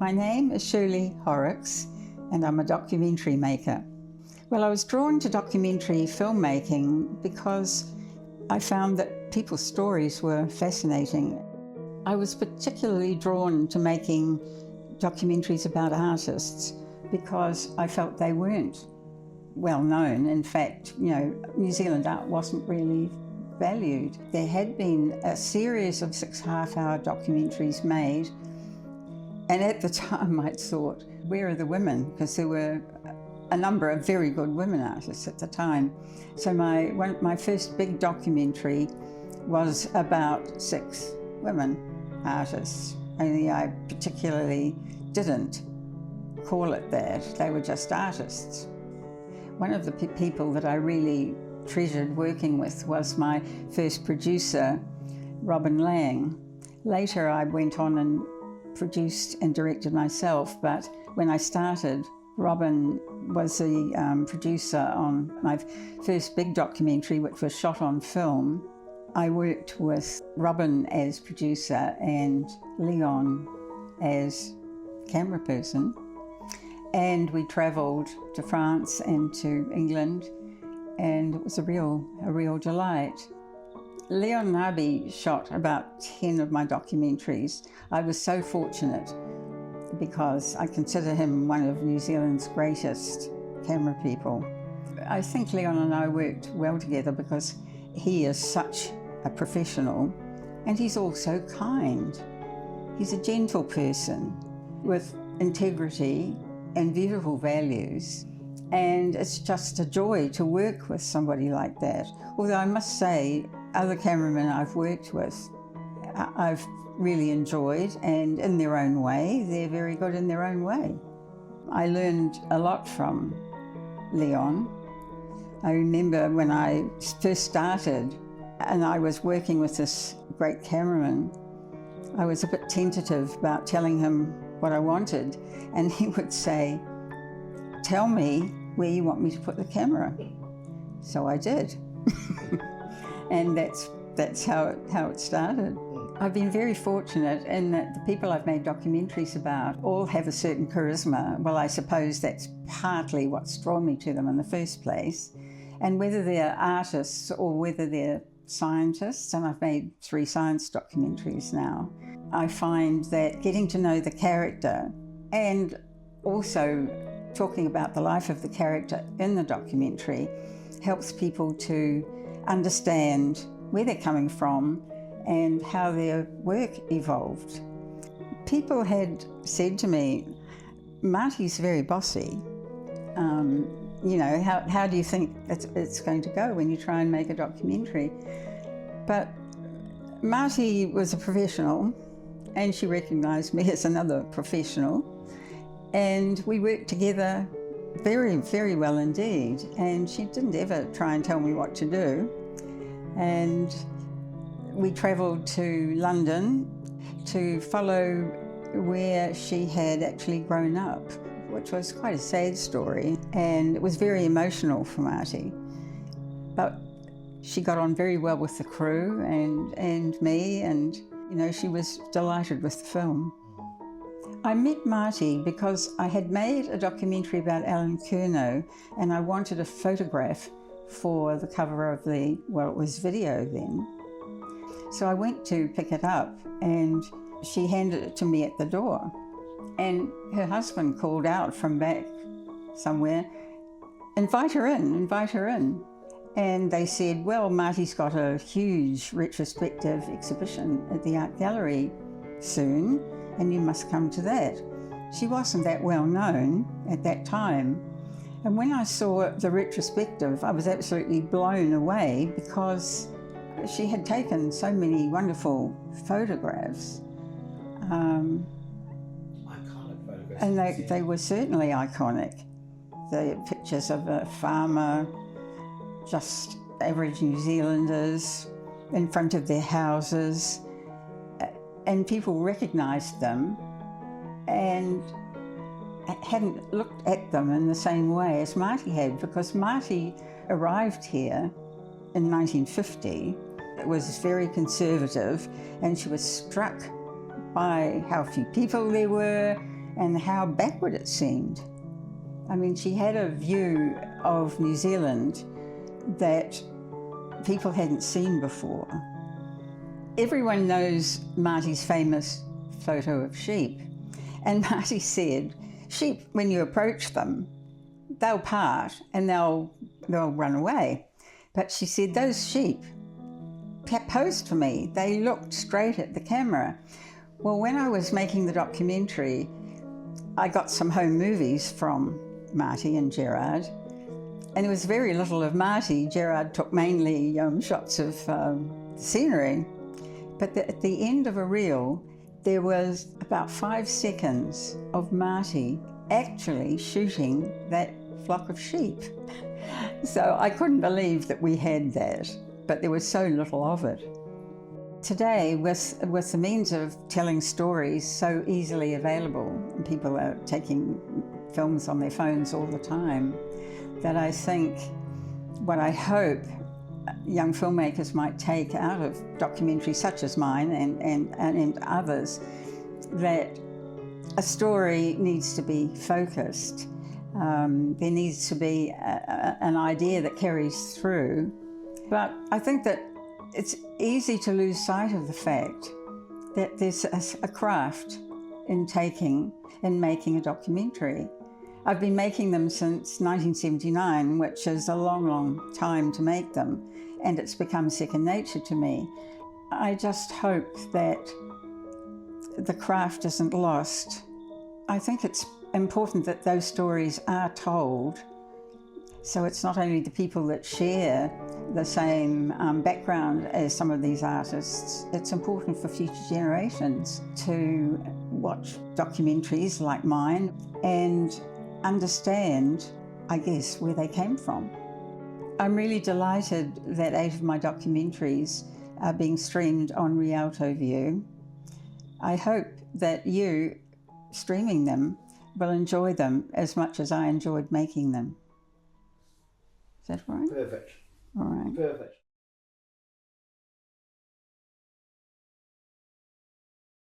My name is Shirley Horrocks and I'm a documentary maker. Well, I was drawn to documentary filmmaking because I found that people's stories were fascinating. I was particularly drawn to making documentaries about artists because I felt they weren't well known. In fact, New Zealand art wasn't really valued. There had been a series of 6.5-hour documentaries made, and at the time I'd thought, where are the women? Because there were a number of very good women artists at the time. So my first big documentary was about 6 women artists, only I particularly didn't call it that. They were just artists. One of the people that I really treasured working with was my first producer, Robin Lang. Later I went on and produced and directed myself, but when I started, Robin was the producer on my first big documentary, which was shot on film. I worked with Robin as producer and Leon as camera person, and we travelled to France and to England, and it was a real delight. Leon Nabi shot about 10 of my documentaries. I was so fortunate because I consider him one of New Zealand's greatest camera people. I think Leon and I worked well together because he is such a professional and he's also kind. He's a gentle person with integrity and beautiful values, and it's just a joy to work with somebody like that. Although I must say, other cameramen I've worked with, I've really enjoyed, and in their own way, they're very good in their own way. I learned a lot from Leon. I remember when I first started and I was working with this great cameraman, I was a bit tentative about telling him what I wanted, and he would say, "Tell me where you want me to put the camera." So I did. And that's how it started. I've been very fortunate in that the people I've made documentaries about all have a certain charisma. Well, I suppose that's partly what's drawn me to them in the first place. And whether they're artists or whether they're scientists, and I've made 3 science documentaries now, I find that getting to know the character and also talking about the life of the character in the documentary helps people to understand where they're coming from and how their work evolved. People had said to me, "Marty's very bossy. How do you think it's going to go when you try and make a documentary?" But Marty was a professional, and she recognised me as another professional, and we worked together very, very well indeed, and she didn't ever try and tell me what to do. And we travelled to London to follow where she had actually grown up, which was quite a sad story, and it was very emotional for Marty. But she got on very well with the crew and me, and she was delighted with the film. I met Marty because I had made a documentary about Alan Curnow, and I wanted a photograph for the cover of it was video then. So I went to pick it up, and she handed it to me at the door. And her husband called out from back somewhere, invite her in. And they said, "Well, Marty's got a huge retrospective exhibition at the Art Gallery soon, and you must come to that." She wasn't that well known at that time. And when I saw the retrospective, I was absolutely blown away because she had taken so many wonderful photographs. Iconic photographs. And they were certainly iconic. The pictures of a farmer, just average New Zealanders in front of their houses, and people recognised them and hadn't looked at them in the same way as Marty had, because Marty arrived here in 1950. It was very conservative, and she was struck by how few people there were and how backward it seemed. I mean, she had a view of New Zealand that people hadn't seen before. Everyone knows Marty's famous photo of sheep. And Marty said, sheep, when you approach them, they'll part and they'll run away. But she said, those sheep posed for me. They looked straight at the camera. Well, when I was making the documentary, I got some home movies from Marty and Gerard, and there was very little of Marty. Gerard took mainly shots of scenery. But at the end of a reel, there was about 5 seconds of Marty actually shooting that flock of sheep. So I couldn't believe that we had that, but there was so little of it. Today, with the means of telling stories so easily available, and people are taking films on their phones all the time, that I think what I hope young filmmakers might take out of documentaries such as mine and others, that a story needs to be focused. There needs to be an idea that carries through. But I think that it's easy to lose sight of the fact that there's a craft in making a documentary. I've been making them since 1979, which is a long, long time to make them, and it's become second nature to me. I just hope that the craft isn't lost. I think it's important that those stories are told, so it's not only the people that share the same background as some of these artists. It's important for future generations to watch documentaries like mine and understand, I guess, where they came from. I'm really delighted that 8 of my documentaries are being streamed on Rialto View. I hope that you, streaming them, will enjoy them as much as I enjoyed making them. Is that right? Perfect. All right. Perfect.